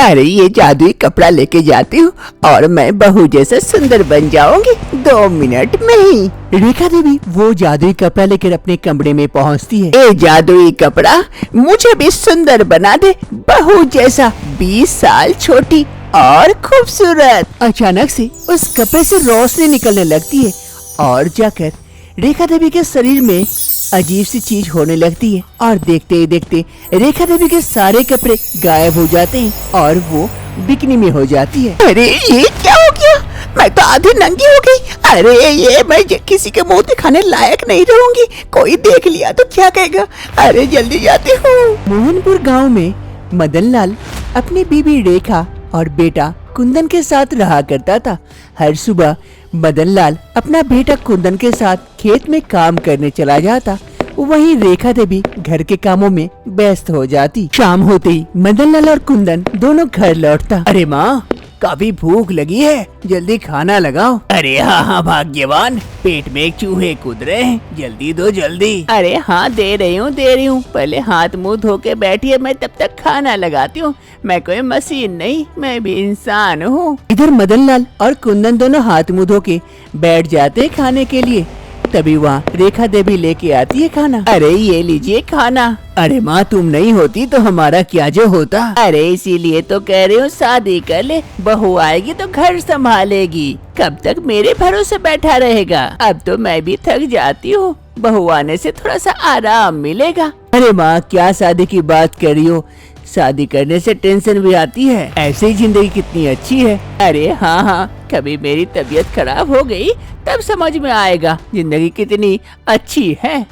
अरे ये जादुई कपड़ा लेके जाती हूँ और मैं बहू जैसा सुंदर बन जाऊंगी 2 मिनट में ही। रेखा देवी वो जादुई कपड़ा लेकर अपने कमरे में पहुँचती है। ये जादुई कपड़ा मुझे भी सुंदर बना दे, बहू जैसा, 20 साल छोटी और खूबसूरत। अचानक से उस कपड़े से रोशनी निकलने लगती है और जाकर रेखा देवी के शरीर में अजीब सी चीज होने लगती है और देखते ही देखते रेखा देवी के सारे कपड़े गायब हो जाते हैं और वो बिकनी में हो जाती है। अरे ये क्या हो गया, मैं तो आधी नंगी हो गई। अरे ये मैं किसी के मुंह दिखाने लायक नहीं रहूंगी, कोई देख लिया तो क्या कहेगा। अरे जल्दी जाती हूँ। मोहनपुर गाँव में मदन लाल अपनी बीबी रेखा और बेटा कुंदन के साथ रहा करता था। हर सुबह मदन लाल अपना बेटा कुंदन के साथ खेत में काम करने चला जाता, वहीं रेखा देवी घर के कामों में व्यस्त हो जाती। शाम होते ही मदन लाल और कुंदन दोनों घर लौटता। अरे माँ, काफी भूख लगी है, जल्दी खाना लगाओ। अरे हाँ भाग्यवान, पेट में एक चूहे कूद रहे हैं, जल्दी दो जल्दी। अरे हाँ दे रही हूँ, पहले हाथ मुंह धो के बैठिए, मैं तब तक खाना लगाती हूँ। मैं कोई मशीन नहीं, मैं भी इंसान हूँ। इधर मदन लाल और कुंदन दोनों हाथ मुंह धो के बैठ जाते खाने के लिए। तभी वहाँ रेखा देवी लेके आती है खाना। अरे ये लीजिए खाना। अरे माँ, तुम नहीं होती तो हमारा क्या जो होता। अरे इसीलिए तो कह रही हूँ शादी कर ले, बहू आएगी तो घर संभालेगी, कब तक मेरे भरोसे बैठा रहेगा। अब तो मैं भी थक जाती हूँ, बहू आने से थोड़ा सा आराम मिलेगा। अरे माँ, क्या शादी की बात कर रही हो, शादी करने से टेंशन भी आती है, ऐसे ही जिंदगी कितनी अच्छी है। अरे हाँ, कभी मेरी तबीयत खराब हो गई तब समझ में आएगा जिंदगी कितनी अच्छी है।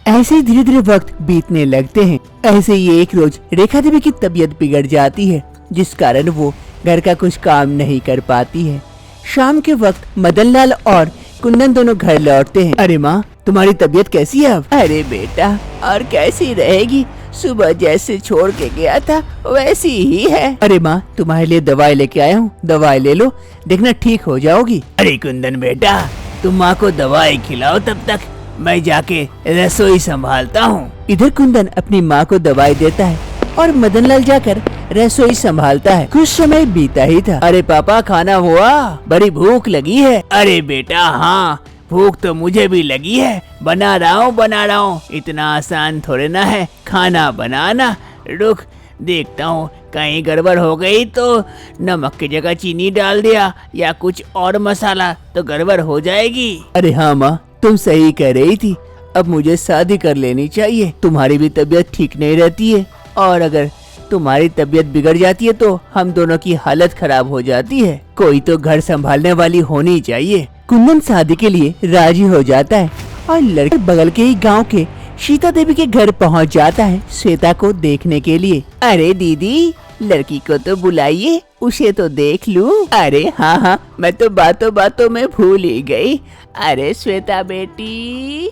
ऐसे ही धीरे धीरे वक्त बीतने लगते हैं। ऐसे ही एक रोज रेखा देवी की तबीयत बिगड़ जाती है, जिस कारण वो घर का कुछ काम नहीं कर पाती है। शाम के वक्त मदन लाल और कुंदन दोनों घर लौटते हैं। अरे माँ, तुम्हारी तबीयत कैसी है अब? अरे बेटा, और कैसी रहेगी, सुबह जैसे छोड़ के गया था वैसी ही है। अरे माँ, तुम्हारे लिए दवाई लेके आया हूँ, दवाई ले लो, देखना ठीक हो जाओगी। अरे कुंदन बेटा, तुम माँ को दवाई खिलाओ, तब तक मैं जाके रसोई संभालता हूँ। इधर कुंदन अपनी माँ को दवाई देता है और मदन लाल जाकर रसोई संभालता है। कुछ समय बीता ही था। अरे पापा, खाना हुआ? बड़ी भूख लगी है। अरे बेटा हाँ, भूख तो मुझे भी लगी है, बना रहा हूँ। इतना आसान थोड़े ना है खाना बनाना। रुक, देखता हूँ कहीं गड़बड़ हो गई तो नमक की जगह चीनी डाल दिया या कुछ और मसाला तो गड़बड़ हो जाएगी। अरे हाँ माँ, तुम सही कह रही थी, अब मुझे शादी कर लेनी चाहिए। तुम्हारी भी तबीयत ठीक नहीं रहती है और अगर तुम्हारी तबीयत बिगड़ जाती है तो हम दोनों की हालत खराब हो जाती है। कोई तो घर संभालने वाली होनी चाहिए। कुंदन शादी के लिए राजी हो जाता है और लड़के बगल के ही गांव के सीता देवी के घर पहुंच जाता है श्वेता को देखने के लिए। अरे दीदी, लड़की को तो बुलाइए, उसे तो देख लूं। अरे हाँ, मैं तो बातों बातों में भूल ही गई। अरे श्वेता बेटी,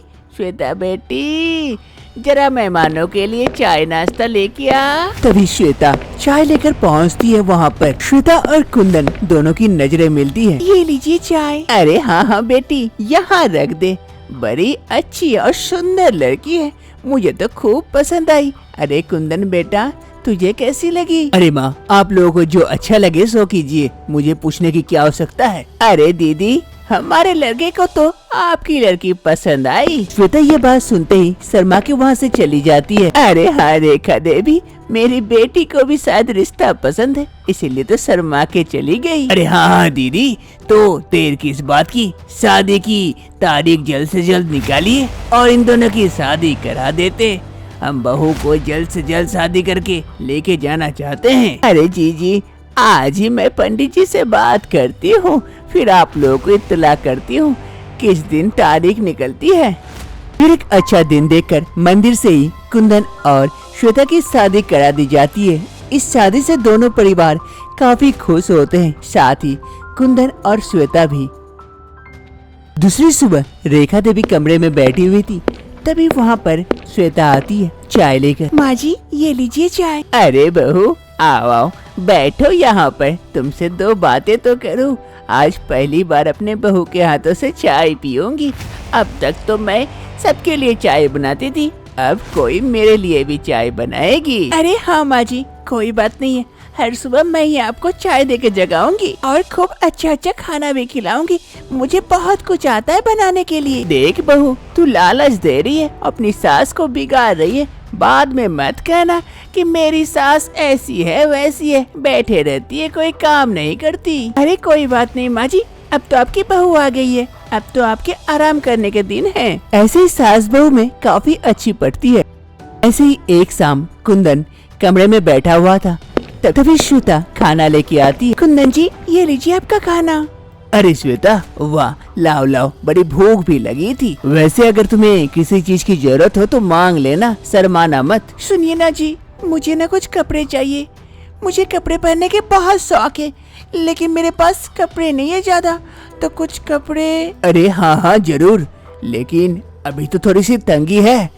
जरा मेहमानों के लिए चाय नाश्ता लेके आ। तभी श्वेता चाय लेकर पहुंचती है वहाँ पर। श्वेता और कुंदन दोनों की नजरें मिलती है। ये लीजिए चाय। अरे हाँ बेटी, यहाँ रख दे, बड़ी अच्छी और सुंदर लड़की है, मुझे तो खूब पसंद आई। अरे कुंदन बेटा, तुझे कैसी लगी? अरे माँ, आप लोगों को जो अच्छा लगे सो कीजिए, मुझे पूछने की क्या आवश्यकता है। अरे दीदी, हमारे लड़के को तो आपकी लड़की पसंद आई। श्वेता ये बात सुनते ही शर्मा के वहाँ से चली जाती है। अरे हाँ रेखा देवी, मेरी बेटी को भी शायद रिश्ता पसंद है, इसीलिए तो शर्मा के चली गई। अरे हाँ दीदी, तो देर किस बात की, शादी की तारीख जल्द से जल्द निकालिए और इन दोनों की शादी करा देते। हम बहू को जल्द से जल्द शादी करके लेके जाना चाहते हैं। अरे जी, आज ही मैं पंडित जी से बात करती हूँ, फिर आप लोगों को इत्तला करती हूँ किस दिन तारीख निकलती है। फिर एक अच्छा दिन देखकर मंदिर से ही कुंदन और श्वेता की शादी करा दी जाती है। इस शादी से दोनों परिवार काफी खुश होते हैं, साथ ही कुंदन और श्वेता भी। दूसरी सुबह रेखा देवी कमरे में बैठी हुई थी, तभी वहाँ पर श्वेता आती है चाय लेकर। माँ जी, ये लीजिए चाय। अरे बहू, आओ बैठो यहाँ पर, तुमसे 2 बातें तो करूँ। आज पहली बार अपने बहू के हाथों से चाय पीऊंगी। अब तक तो मैं सबके लिए चाय बनाती थी, अब कोई मेरे लिए भी चाय बनाएगी। अरे हाँ माँ जी, कोई बात नहीं है, हर सुबह मैं ही आपको चाय दे के जगाऊंगी और खूब अच्छा अच्छा खाना भी खिलाऊंगी। मुझे बहुत कुछ आता है बनाने के लिए। देख बहू, तू लालच दे रही है, अपनी सास को बिगाड़ रही है। बाद में मत कहना कि मेरी सास ऐसी है वैसी है, बैठे रहती है, कोई काम नहीं करती। अरे कोई बात नहीं माँ जी, अब तो आपकी बहू आ गई है, अब तो आपके आराम करने के दिन हैं। ऐसे ही सास बहू में काफी अच्छी पड़ती है। ऐसे ही एक शाम कुंदन कमरे में बैठा हुआ था, तभी श्वेता खाना लेके आती है। कुंदन जी, ये लीजिए आपका खाना। अरे श्वेता, वाह, लाओ लाओ, बड़ी भूख भी लगी थी। वैसे अगर तुम्हें किसी चीज की जरूरत हो तो मांग लेना, शर्माना मत। सुनिए ना जी, मुझे ना कुछ कपड़े चाहिए। मुझे कपड़े पहनने के बहुत शौक है, लेकिन मेरे पास कपड़े नहीं है ज्यादा, तो कुछ कपड़े। अरे हाँ हाँ जरूर, लेकिन अभी तो थोड़ी सी तंगी है,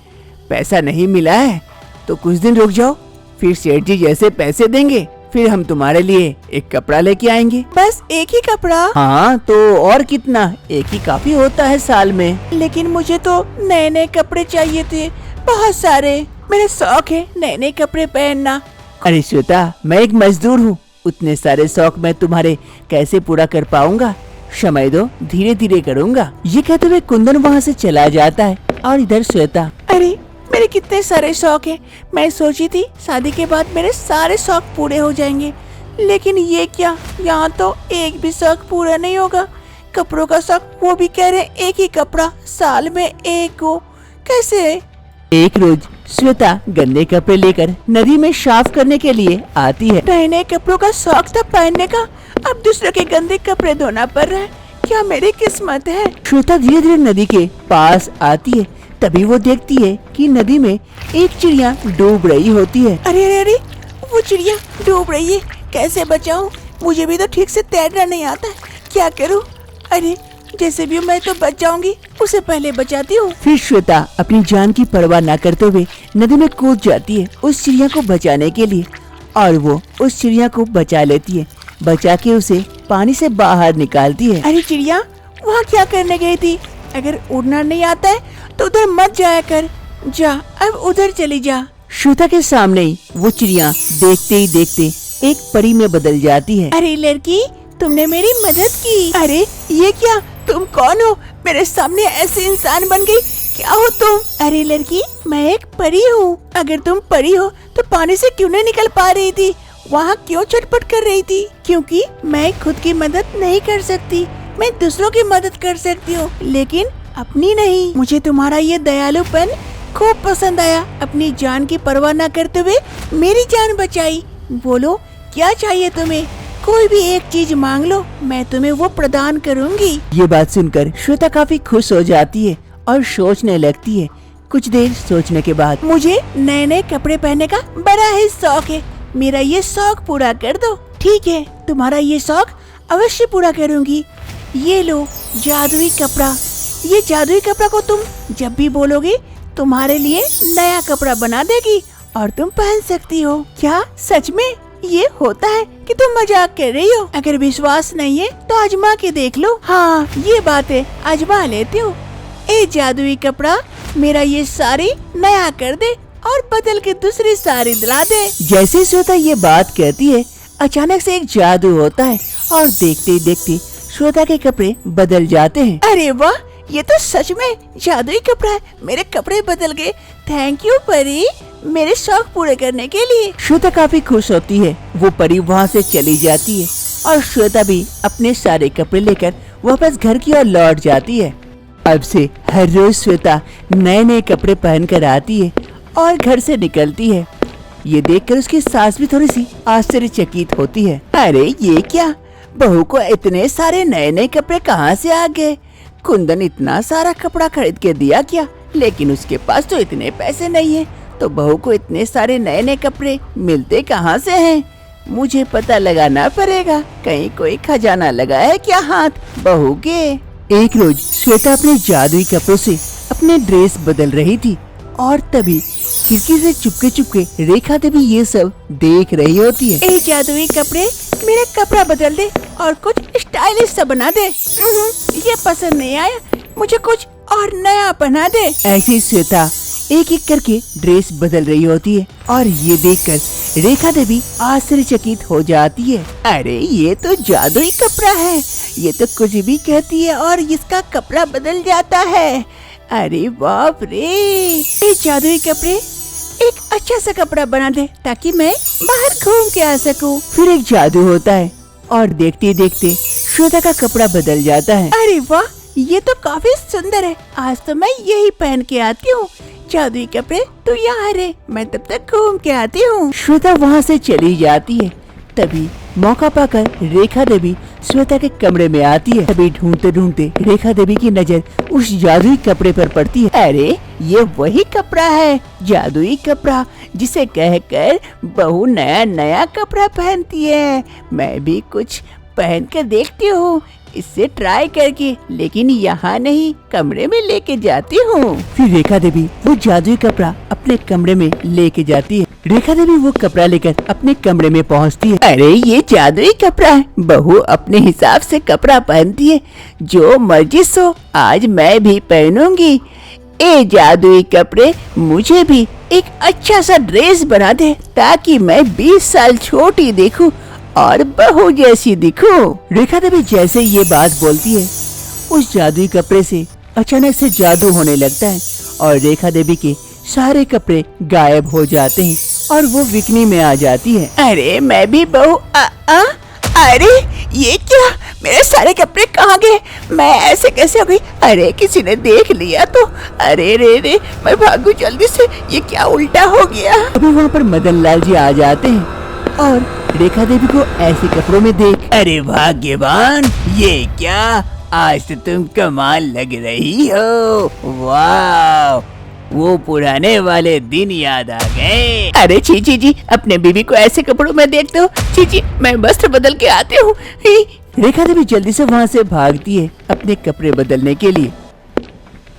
पैसा नहीं मिला है, तो कुछ दिन रुक जाओ, फिर सेठ जी जैसे पैसे देंगे फिर हम तुम्हारे लिए एक कपड़ा लेके आएंगे। बस एक ही कपड़ा? हाँ, तो और कितना, एक ही काफी होता है साल में। लेकिन मुझे तो नए नए कपड़े चाहिए थे, बहुत सारे। मेरे शौक है नए नए कपड़े पहनना। अरे श्वेता, मैं एक मजदूर हूँ, उतने सारे शौक मैं तुम्हारे कैसे पूरा कर पाऊंगा। समय दो, धीरे धीरे करूँगा। ये कहते हुए कुंदन वहाँ से चला जाता है और इधर श्वेता, अरे मेरे कितने सारे शौक हैं। मैं सोची थी शादी के बाद मेरे सारे शौक पूरे हो जाएंगे, लेकिन ये क्या, यहाँ तो एक भी शौक पूरा नहीं होगा। कपड़ों का शौक, वो भी कह रहे एक ही कपड़ा साल में एक हो, कैसे? एक रोज श्वेता गंदे कपड़े लेकर नदी में साफ करने के लिए आती है। नए नए कपड़ों का शौक था पहनने का, अब दूसरों के गंदे कपड़े धोना पड़ रहा है। क्या मेरी किस्मत है। श्वेता धीरे धीरे नदी के पास आती है, तभी वो देखती है कि नदी में एक चिड़िया डूब रही होती है। अरे अरे अरे, वो चिड़िया डूब रही है, कैसे बचाऊं? मुझे भी तो ठीक से तैरना नहीं आता, क्या करूं? अरे जैसे भी मैं तो बच जाऊंगी, उसे पहले बचाती हूँ। फिर श्वेता अपनी जान की परवाह न करते हुए नदी में कूद जाती है उस चिड़िया को बचाने के लिए, और वो उस चिड़िया को बचा लेती है, बचा के उसे पानी से बाहर निकालती है। अरे चिड़िया, वहाँ क्या करने गई थी? अगर उड़ना नहीं आता है तो उधर मत जाया कर, जा अब उधर चली जा। श्वेता के सामने ही वो चिड़िया देखते ही देखते एक परी में बदल जाती है। अरे लड़की, तुमने मेरी मदद की। अरे ये क्या, तुम कौन हो? मेरे सामने ऐसे इंसान बन गई, क्या हो तुम? अरे लड़की, मैं एक परी हूँ। अगर तुम परी हो तो पानी से क्यों नहीं निकल पा रही थी? वहाँ क्यों छटपट कर रही थी? क्योंकि मैं खुद की मदद नहीं कर सकती, मैं दूसरों की मदद कर सकती हूँ, लेकिन अपनी नहीं। मुझे तुम्हारा ये दयालुपन खूब पसंद आया। अपनी जान की परवाह न करते हुए मेरी जान बचाई। बोलो क्या चाहिए तुम्हें? कोई भी एक चीज मांग लो, मैं तुम्हें वो प्रदान करूंगी। ये बात सुनकर श्वेता काफी खुश हो जाती है और सोचने लगती है। कुछ देर सोचने के बाद, मुझे नए नए कपड़े पहनने का बड़ा ही शौक है, मेरा ये शौक पूरा कर दो। ठीक है, तुम्हारा ये शौक अवश्य पूरा करूंगी। ये लो जादुई कपड़ा, ये जादुई कपड़ा को तुम जब भी बोलोगे तुम्हारे लिए नया कपड़ा बना देगी और तुम पहन सकती हो। क्या सच में ये होता है कि तुम मजाक कर रही हो? अगर विश्वास नहीं है तो आजमा के देख लो। हाँ ये बात है, आजमा लेती हूँ। ए जादुई कपड़ा, मेरा ये साड़ी नया कर दे और बदल के दूसरी साड़ी दिला दे। जैसे श्वेता ये बात कहती है, अचानक से एक जादू होता है और देखते ही देखते श्वेता के कपड़े बदल जाते हैं। अरे वाह, ये तो सच में जादुई कपड़ा है, मेरे कपड़े बदल गए। थैंक यू परी, मेरे शौक पूरे करने के लिए। श्वेता काफी खुश होती है। वो परी वहाँ से चली जाती है और श्वेता भी अपने सारे कपड़े लेकर वापस घर की ओर लौट जाती है। अब से हर रोज श्वेता नए नए कपड़े पहन कर आती है और घर से निकलती है। ये देखकर उसकी सास भी थोड़ी सी आश्चर्यचकित होती है। अरे ये क्या, बहू को इतने सारे नए नए कपड़े कहाँ से आ गए? कुंदन इतना सारा कपड़ा खरीद के दिया क्या? लेकिन उसके पास तो इतने पैसे नहीं है, तो बहू को इतने सारे नए नए कपड़े मिलते कहाँ से हैं? मुझे पता लगाना पड़ेगा, कहीं कोई खजाना लगा है क्या हाथ बहू के। एक रोज श्वेता अपने जादुई कपड़ों से अपने ड्रेस बदल रही थी और तभी खिड़की से चुपके चुपके रेखा देवी ये सब देख रही होती है। ए जादुई कपड़े, मेरा कपड़ा बदल दे और कुछ स्टाइलिश सा बना दे। ये पसंद नहीं आया, मुझे कुछ और नया बना दे। ऐसे ही श्वेता एक एक करके ड्रेस बदल रही होती है और ये देखकर रेखा देवी आश्चर्यचकित हो जाती है। अरे ये तो जादुई कपड़ा है, ये तो कुछ भी कहती है और इसका कपड़ा बदल जाता है। अरे बाप रे, ये जादुई कपड़े एक अच्छा सा कपड़ा बना दे ताकि मैं बाहर घूम के आ सकूं। फिर एक जादू होता है और देखते देखते श्वेता का कपड़ा बदल जाता है। अरे वाह, ये तो काफी सुंदर है, आज तो मैं यही पहन के आती हूँ। जादुई कपड़े तू यहाँ रहे, मैं तब तक घूम के आती हूँ। श्वेता वहाँ से चली जाती है। तभी मौका पाकर रेखा देवी श्वेता के कमरे में आती है। तभी ढूंढते ढूंढते रेखा देवी की नजर उस जादुई कपड़े पर पड़ती है। अरे ये वही कपड़ा है, जादुई कपड़ा, जिसे कहकर बहू नया नया कपड़ा पहनती है। मैं भी कुछ पहन कर देखती हूँ, इससे ट्राई करके, लेकिन यहाँ नहीं, कमरे में लेके जाती हूँ। फिर रेखा देवी वो जादुई कपड़ा अपने कमरे में लेके जाती है। रेखा देवी वो कपड़ा लेकर अपने कमरे में पहुँचती है। अरे ये जादुई कपड़ा है, बहू अपने हिसाब से कपड़ा पहनती है, जो मर्जी सो आज मैं भी पहनूंगी। ए जादुई कपड़े मुझे भी एक अच्छा सा ड्रेस बना दे ताकि मैं 20 साल छोटी दिखूं और बहू जैसी दिखूं। रेखा देवी जैसे ये बात बोलती है, उस जादुई कपड़े से अचानक से जादू होने लगता है और रेखा देवी के सारे कपड़े गायब हो जाते हैं और वो बिकनी में आ जाती है। अरे मैं भी बहू अरे ये क्या, मेरे सारे कपड़े कहाँ गए? मैं ऐसे कैसे हो गई? अरे किसी ने देख लिया तो, अरे रे मैं भागू जल्दी से, ये क्या उल्टा हो गया। अभी वहाँ पर मदन लाल जी आ जाते हैं और रेखा देवी को ऐसे कपड़ों में देख, अरे भाग्यवान, ये क्या, आज तो तुम कमाल लग रही हो। वाह, वो पुराने वाले दिन याद आ गए। अरे चीची जी, अपने बीबी को ऐसे कपड़ों में देखते हो? चीची, मैं वस्त्र बदल के आती हूँ। रेखा देवी जल्दी से वहाँ से भागती है अपने कपड़े बदलने के लिए।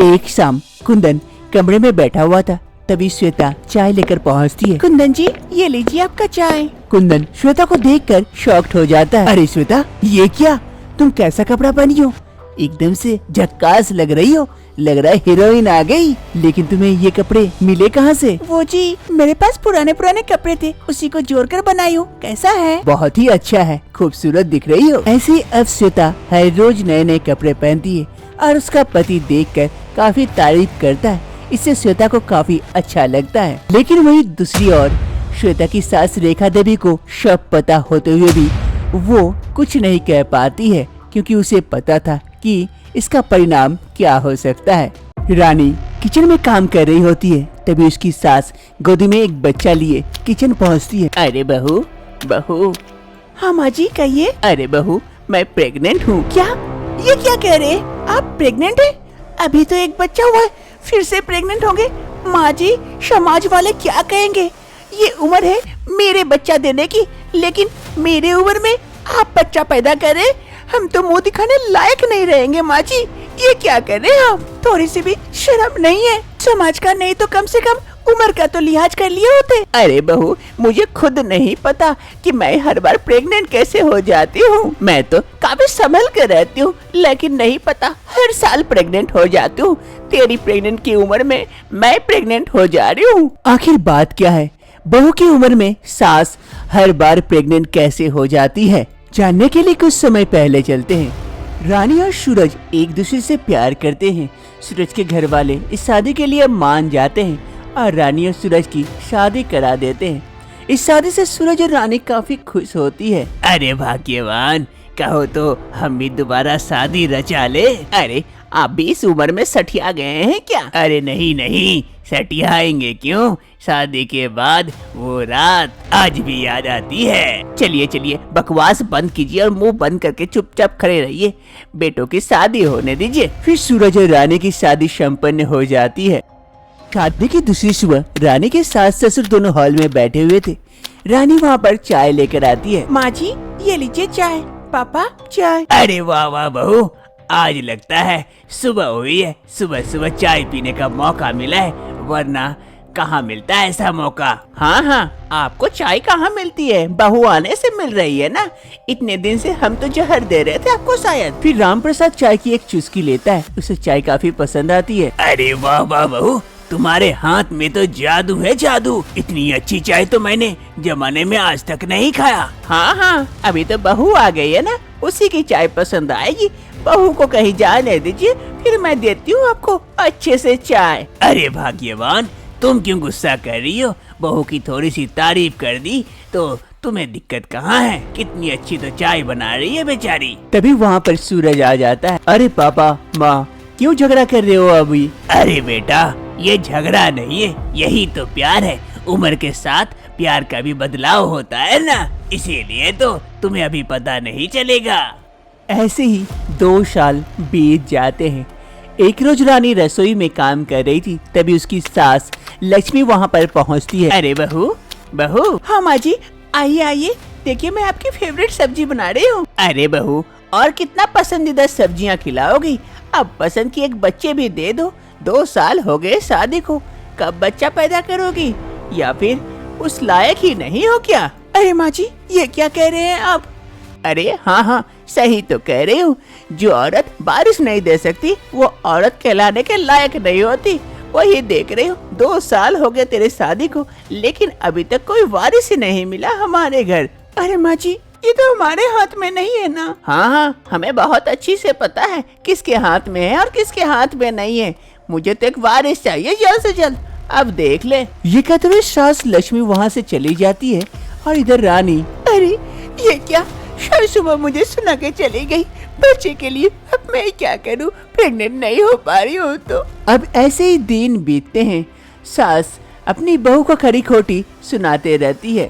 एक शाम कुंदन कमरे में बैठा हुआ था, तभी श्वेता चाय लेकर पहुँचती है। कुंदन जी, ये लीजिए आपका चाय। कुंदन श्वेता को देखकर शॉक्ड हो जाता है। अरे श्वेता, ये क्या, तुम कैसा कपड़ा पहनी हो? एकदम से झक्कास लग रही हो, लग रहा है हीरोइन आ गई। लेकिन तुम्हें ये कपड़े मिले कहाँ से? वो जी, मेरे पास पुराने पुराने कपड़े थे, उसी को जोड़कर बनाई हूँ। कैसा है? बहुत ही अच्छा है, खूबसूरत दिख रही हो। ऐसे अब श्वेता हर रोज नए नए कपड़े पहनती है और उसका पति देखकर काफी तारीफ करता है। इससे श्वेता को काफी अच्छा लगता है। लेकिन वही दूसरी ओर श्वेता की सास रेखा देवी को सब पता होते हुए भी वो कुछ नहीं कह पाती है, क्योंकि उसे पता था कि इसका परिणाम क्या हो सकता है। रानी किचन में काम कर रही होती है, तभी उसकी सास गोदी में एक बच्चा लिए किचन पहुंचती है। अरे बहू, बहू। हाँ माँ जी, कहिए। अरे बहू, मैं प्रेग्नेंट हूँ। क्या? ये क्या कह रहे? आप प्रेग्नेंट है? अभी तो एक बच्चा हुआ है, फिर से प्रेग्नेंट होंगे? माँ जी, समाज वाले क्या कहेंगे? ये उम्र है मेरे बच्चा देने की, लेकिन मेरे उम्र में आप बच्चा पैदा करें, हम तो मुंह दिखाने लायक नहीं रहेंगे। माँ जी, ये क्या कर रहे हैं आप? थोड़ी सी भी शर्म नहीं है? समाज का नहीं तो कम से कम उम्र का तो लिहाज कर लिए होते। अरे बहू, मुझे खुद नहीं पता कि मैं हर बार प्रेग्नेंट कैसे हो जाती हूँ। मैं तो काफी संभल कर रहती हूँ, लेकिन नहीं पता हर साल प्रेग्नेंट हो जाती हूँ। तेरी प्रेग्नेंट की उम्र में मैं प्रेग्नेंट हो जा रही हूँ। आखिर बात क्या है? बहू की उम्र में सास हर बार प्रेग्नेंट कैसे हो जाती है? जानने के लिए कुछ समय पहले चलते हैं। रानी और सूरज एक दूसरे से प्यार करते हैं। सूरज के घर वाले इस शादी के लिए मान जाते हैं और रानी और सूरज की शादी करा देते हैं। इस शादी से सूरज और रानी काफी खुश होती है। अरे भाग्यवान, कहो तो हम भी दोबारा शादी रचा ले। अरे आप भी इस उम्र में सठिया गए हैं क्या? अरे नहीं नहीं, सठियाएंगे क्यों, शादी के बाद वो रात आज भी याद आती है। चलिए चलिए, बकवास बंद कीजिए और मुंह बंद करके चुपचाप खड़े रहिए, बेटों की शादी होने दीजिए। फिर सूरज और रानी की शादी संपन्न हो जाती है। शादी की दूसरी सुबह रानी के सास ससुर दोनों हॉल में बैठे हुए थे। रानी वहाँ पर चाय लेकर आती है। माँ जी, ये लीजिए चाय। पापा, चाय। अरे वाह वाह बहू, आज लगता है सुबह हुई है, सुबह सुबह चाय पीने का मौका मिला है, वरना कहाँ मिलता है ऐसा मौका। हाँ हाँ, आपको चाय कहाँ मिलती है, बहू आने से मिल रही है ना। इतने दिन से हम तो जहर दे रहे थे आपको शायद। फिर राम प्रसाद चाय की एक चुस्की लेता है, उसे चाय काफी पसंद आती है। अरे वाह वाह बहू, तुम्हारे हाथ में तो जादू है जादू। इतनी अच्छी चाय तो मैंने जमाने में आज तक नहीं खाया। हाँ हाँ, अभी तो बहू आ गई है ना, उसी की चाय पसंद आएगी। बहू को कहीं जाने दीजिए, फिर मैं देती हूँ आपको अच्छे से चाय। अरे भाग्यवान, तुम क्यों गुस्सा कर रही हो? बहू की थोड़ी सी तारीफ कर दी तो तुम्हें दिक्कत कहाँ है? कितनी अच्छी तो चाय बना रही है बेचारी। तभी वहाँ पर सूरज आ जाता है। अरे पापा माँ, क्यों झगड़ा कर रहे हो अभी? अरे बेटा, ये झगड़ा नहीं है, यही तो प्यार है। उम्र के साथ प्यार का भी बदलाव होता है ना, इसीलिए तो तुम्हें अभी पता नहीं चलेगा। ऐसे ही 2 साल बीत जाते हैं। एक रोज रानी रसोई में काम कर रही थी, तभी उसकी सास लक्ष्मी वहाँ पर पहुँचती है। अरे बहू, बहू। हाँ माँ जी, आइए आइए, देखिए मैं आपकी फेवरेट सब्जी बना रही हूँ। अरे बहू, और कितना पसंदीदा सब्जियाँ खिलाओगी? अब पसंद की एक बच्चे भी दे दो। 2 साल हो गए शादी को, कब बच्चा पैदा करोगी? या फिर उस लायक ही नहीं हो क्या? अरे माँ जी, ये क्या कह रहे हैं आप? अरे हाँ हाँ, सही तो कह रही हूँ। जो औरत बारिश नहीं दे सकती वो औरत कहलाने के लायक नहीं होती। वही देख रही हूँ, 2 साल हो गए तेरे शादी को, लेकिन अभी तक कोई वारिस ही नहीं मिला हमारे घर। अरे माँ जी, ये तो हमारे हाथ में नहीं है ना। हाँ हाँ, हमें बहुत अच्छी से पता है किसके हाथ में है और किसके हाथ में नहीं है। मुझे तो एक वारिस चाहिए जल्द से जल्द, अब देख ले। ये कहते हुए सास लक्ष्मी वहाँ से चली जाती है और इधर रानी, अरे ये क्या, शायद सुबह मुझे सुना के चली गई बच्चे के लिए, अब मैं क्या करूं? प्रेग्नेंट नहीं हो पा रही हूँ तो। अब ऐसे ही दिन बीतते हैं। सास अपनी बहू को खरी खोटी सुनाते रहती है।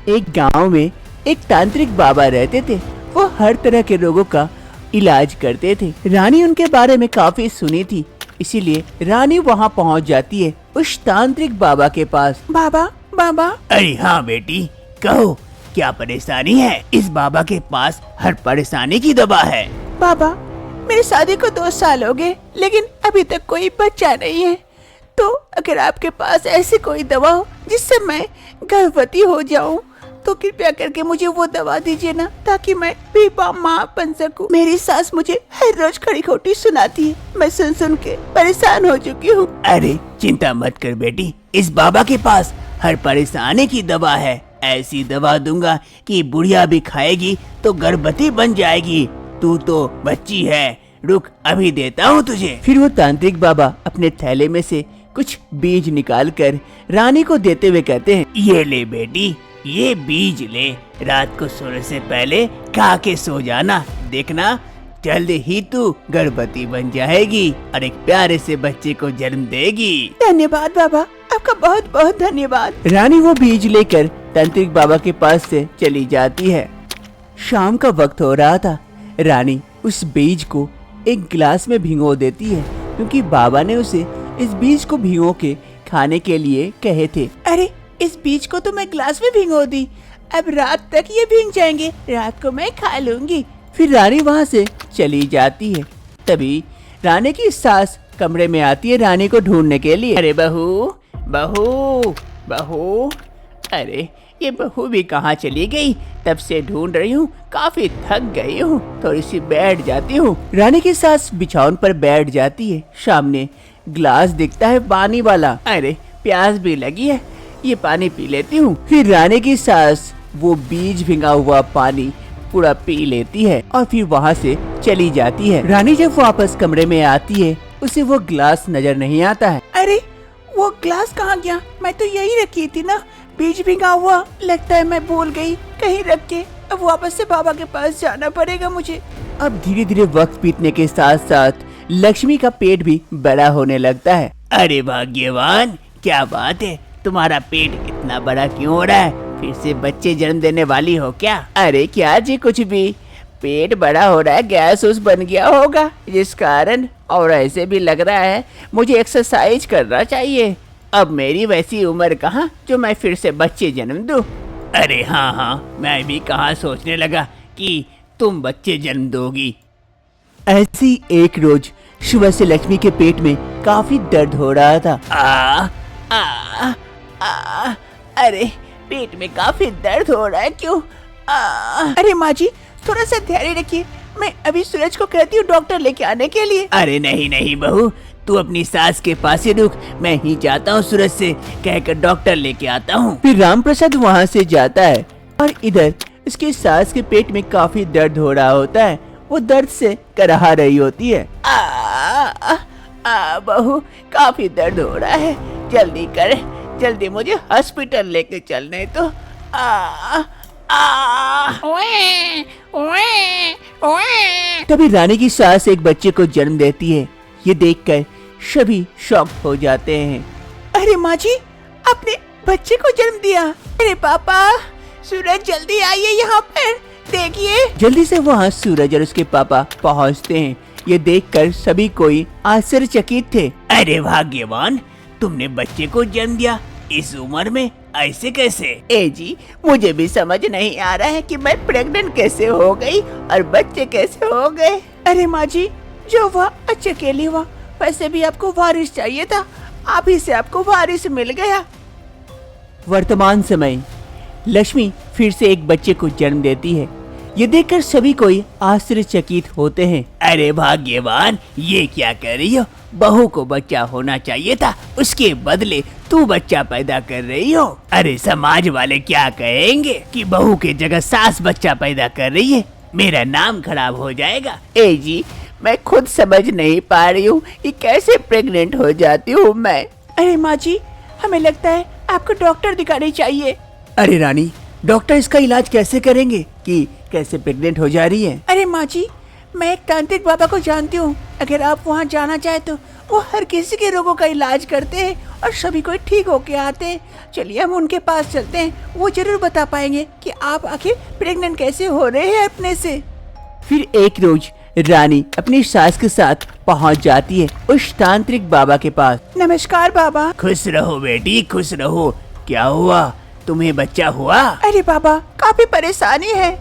एक गांव में एक तांत्रिक बाबा रहते थे, वो हर तरह के रोगों का इलाज करते थे। रानी उनके बारे में काफी सुनी थी, इसीलिए रानी वहाँ पहुँच जाती है उस तांत्रिक बाबा के पास। बाबा बाबा। अरे हाँ बेटी, कहो क्या परेशानी है? इस बाबा के पास हर परेशानी की दवा है। बाबा, मेरी शादी को 2 साल हो गए, लेकिन अभी तक कोई बच्चा नहीं है। तो अगर आपके पास ऐसी कोई दवा हो जिससे मैं गर्भवती हो जाऊं, तो कृपया करके मुझे वो दवा दीजिए ना, ताकि मैं भी माँ बन सकूं। मेरी सास मुझे हर रोज खड़ी खोटी सुनाती है, मैं सुन सुन के परेशान हो चुकी हूँ। अरे चिंता मत कर बेटी, इस बाबा के पास हर परेशानी की दवा है। ऐसी दवा दूंगा कि बुढ़िया भी खाएगी तो गर्भवती बन जाएगी। तू तो बच्ची है, रुक अभी देता हूँ तुझे। फिर वो तांत्रिक बाबा अपने थैले में से कुछ बीज निकालकर रानी को देते हुए कहते हैं, ये ले बेटी, ये बीज ले, रात को सोने से पहले खा के सो जाना, देखना जल्द ही तू गर्भवती बन जाएगी और एक प्यारे से बच्चे को जन्म देगी। धन्यवाद बाबा, आपका बहुत बहुत धन्यवाद। रानी वो बीज लेकर तांत्रिक बाबा के पास से चली जाती है। शाम का वक्त हो रहा था। रानी उस बीज को एक गिलास में भिगो देती है, क्योंकि बाबा ने उसे इस बीज को भिगो के खाने के लिए कहे थे। अरे इस बीज को तो मैं गिलास में भिगो दी, अब रात तक ये भीग जाएंगे, रात को मैं खा लूंगी। फिर रानी वहाँ से चली जाती है। तभी रानी की सास कमरे में आती है रानी को ढूंढने के लिए। अरे बहू बहू बहू, अरे ये बहू भी कहाँ चली गई? तब से ढूंढ रही हूँ, काफी थक गई हूँ, थोड़ी सी बैठ जाती हूँ। रानी की सास बिछावन पर बैठ जाती है। सामने ग्लास दिखता है पानी वाला। अरे प्यास भी लगी है, ये पानी पी लेती हूँ। फिर रानी की सास वो बीज भिंगा हुआ पानी पूरा पी लेती है और फिर वहाँ से चली जाती है। रानी जब वापस कमरे में आती है, उसे वो ग्लास नजर नहीं आता है। अरे वो ग्लास कहाँ गया? मैं तो यही रखी थी ना, बीज भिंगा हुआ, लगता है मैं भूल गई कहीं रख के। अब वापस से बाबा के पास जाना पड़ेगा मुझे। अब धीरे धीरे वक्त बीतने के साथ साथ लक्ष्मी का पेट भी बड़ा होने लगता है। अरे भाग्यवान, क्या बात है, तुम्हारा पेट इतना बड़ा क्यों हो रहा है? फिर से बच्चे जन्म देने वाली हो क्या? अरे क्या जी, कुछ भी, पेट बड़ा हो रहा है, गैस उस बन गया होगा जिस कारण, और ऐसे भी लग रहा है मुझे एक्सरसाइज करना चाहिए। अब मेरी वैसी उम्र कहाँ जो मैं फिर से बच्चे जन्म दूं। अरे हाँ, मैं भी कहाँ सोचने लगा कि तुम बच्चे जन्म दोगी। ऐसी एक रोज सुबह से लक्ष्मी के पेट में काफी दर्द हो रहा था। अरे पेट में काफी दर्द हो रहा है, क्यों? अरे माँ जी, थोड़ा सा धैर्य रखिए, मैं अभी सूरज को कहती हूँ डॉक्टर लेके आने के लिए। अरे नहीं नहीं बहू, तू अपनी सास के पास ही रुक, मैं ही जाता हूँ सूरज से कहकर डॉक्टर लेके आता हूँ। फिर रामप्रसाद वहाँ से जाता है और इधर उसकी सास के पेट में काफी दर्द हो रहा होता है। वो दर्द से कराह रही होती है। बहू काफी दर्द हो रहा है, जल्दी कर, जल्दी मुझे हॉस्पिटल लेके चलने तो। तभी रानी की सास एक बच्चे को जन्म देती है। ये देखकर सभी शॉक हो जाते हैं। अरे माँ जी, अपने बच्चे को जन्म दिया। अरे पापा, सूरज जल्दी आइए यहाँ पर, देखिए। जल्दी से वहाँ सूरज और उसके पापा पहुँचते हैं। ये देखकर सभी कोई आश्चर्यचकित थे। अरे भाग्यवान, तुमने बच्चे को जन्म दिया इस उम्र में, ऐसे कैसे? ए जी, मुझे भी समझ नहीं आ रहा है कि मैं प्रेग्नेंट कैसे हो गई और बच्चे कैसे हो गए। अरे माँ जी, जो हुआ अच्छे के लिए हुआ, वैसे भी आपको वारिस चाहिए था, आप ही से आपको वारिस मिल गया। वर्तमान समय लक्ष्मी फिर से एक बच्चे को जन्म देती है। ये देखकर सभी कोई आश्चर्यचकित होते हैं। अरे भाग्यवान, ये क्या कर रही हो? बहू को बच्चा होना चाहिए था, उसके बदले तू बच्चा पैदा कर रही हो। अरे समाज वाले क्या कहेंगे कि बहू के जगह सास बच्चा पैदा कर रही है, मेरा नाम खराब हो जाएगा। ए जी, मैं खुद समझ नहीं पा रही हूँ कि कैसे प्रेग्नेंट हो जाती हूँ मैं। अरे माँ जी, हमें लगता है आपको डॉक्टर दिखानी चाहिए। अरे रानी, डॉक्टर इसका इलाज कैसे करेंगे कि कैसे प्रेग्नेंट हो जा रही है? अरे माँ जी, मैं एक तांत्रिक बाबा को जानती हूँ, अगर आप वहाँ जाना चाहे तो वो हर किसी के रोगों का इलाज करते हैं और सभी को ठीक होके आते हैं। चलिए हम उनके पास चलते हैं, वो जरूर बता पाएंगे कि आप आखिर प्रेग्नेंट कैसे हो रहे हैं अपने से। फिर एक रोज रानी अपनी सास के साथ पहुंच जाती है उस तांत्रिक बाबा के पास। नमस्कार बाबा। खुश रहो बेटी, खुश रहो। क्या हुआ, तुम्हें बच्चा हुआ? अरे बाबा, काफी परेशानी है,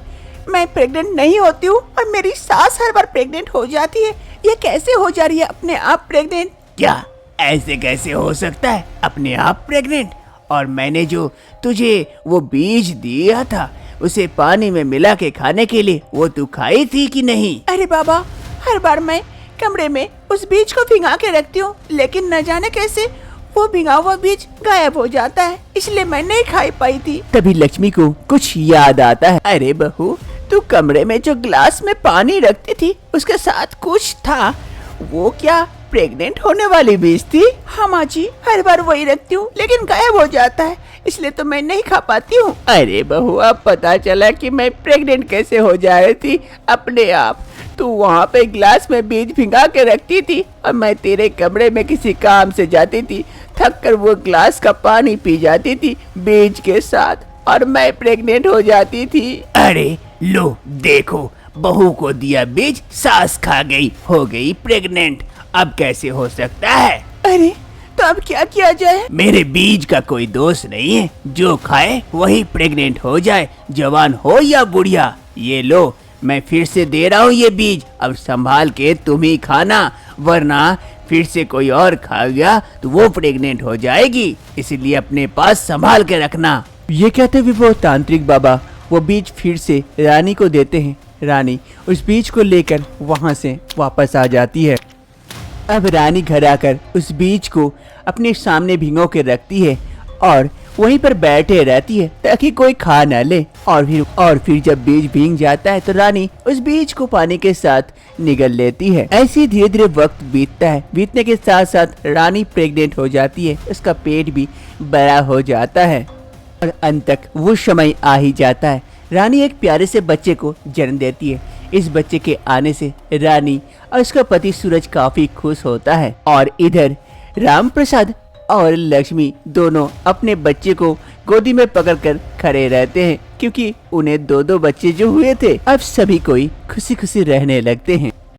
मैं प्रेग्नेंट नहीं होती हूँ और मेरी सास हर बार प्रेग्नेंट हो जाती है। ये कैसे हो जा रही है अपने आप प्रेग्नेंट? क्या ऐसे कैसे हो सकता है अपने आप प्रेग्नेंट? और मैंने जो तुझे वो बीज दिया था उसे पानी में मिला के खाने के लिए, वो तू खाई थी कि नहीं? अरे बाबा, हर बार मैं कमरे में उस बीज को भिंगा के रखती हूँ, लेकिन न जाने कैसे वो भिंगा हुआ बीज गायब हो जाता है, इसलिए मैं नहीं खाई पाई थी। तभी लक्ष्मी को कुछ याद आता है। अरे बहू, तू कमरे में जो ग्लास में पानी रखती थी उसके साथ कुछ था, वो क्या प्रेग्नेंट होने वाली बीज थी? हाँ माँ जी, हर बार वही रखती हूँ लेकिन गायब हो जाता है, इसलिए तो मैं नहीं खा पाती हूँ। अरे बहू, अब पता चला कि मैं प्रेग्नेंट कैसे हो जा रही थी अपने आप। तू वहाँ पे ग्लास में बीज भिंगा के रखती थी और मैं तेरे कमरे में किसी काम से जाती थी, थक कर वो ग्लास का पानी पी जाती थी बीज के साथ और मैं प्रेग्नेंट हो जाती थी। अरे लो देखो, बहू को दिया बीज सास खा गई, हो गई प्रेग्नेंट। अब कैसे हो सकता है? अरे तो अब क्या किया जाए? मेरे बीज का कोई दोष नहीं है, जो खाए वही प्रेग्नेंट हो जाए, जवान हो या बुढ़िया। ये लो, मैं फिर से दे रहा हूँ ये बीज, अब संभाल के तुम ही खाना, वरना फिर से कोई और खा गया तो वो प्रेग्नेंट हो जाएगी, इसलिए अपने पास संभाल के रखना। ये कहते हुए वो तांत्रिक बाबा वो बीज फिर से रानी को देते हैं। रानी उस बीज को लेकर वहाँ से वापस आ जाती है। अब रानी घर आकर उस बीज को अपने सामने भिगो के रखती है और वहीं पर बैठे रहती है ताकि कोई खा न ले। और फिर जब बीज भीग जाता है तो रानी उस बीज को पानी के साथ निगल लेती है। ऐसे धीरे धीरे वक्त बीतता है। बीतने के साथ साथ रानी प्रेग्नेंट हो जाती है, उसका पेट भी बड़ा हो जाता है और अंत तक वो समय आ ही जाता है। रानी एक प्यारे से बच्चे को जन्म देती है। इस बच्चे के आने से रानी और उसका पति सूरज काफी खुश होता है और इधर रामप्रसाद और लक्ष्मी दोनों अपने बच्चे को गोदी में पकड़कर खड़े रहते हैं, क्योंकि उन्हें दो बच्चे जो हुए थे अब सभी कोई खुशी खुशी रहने लगते हैं।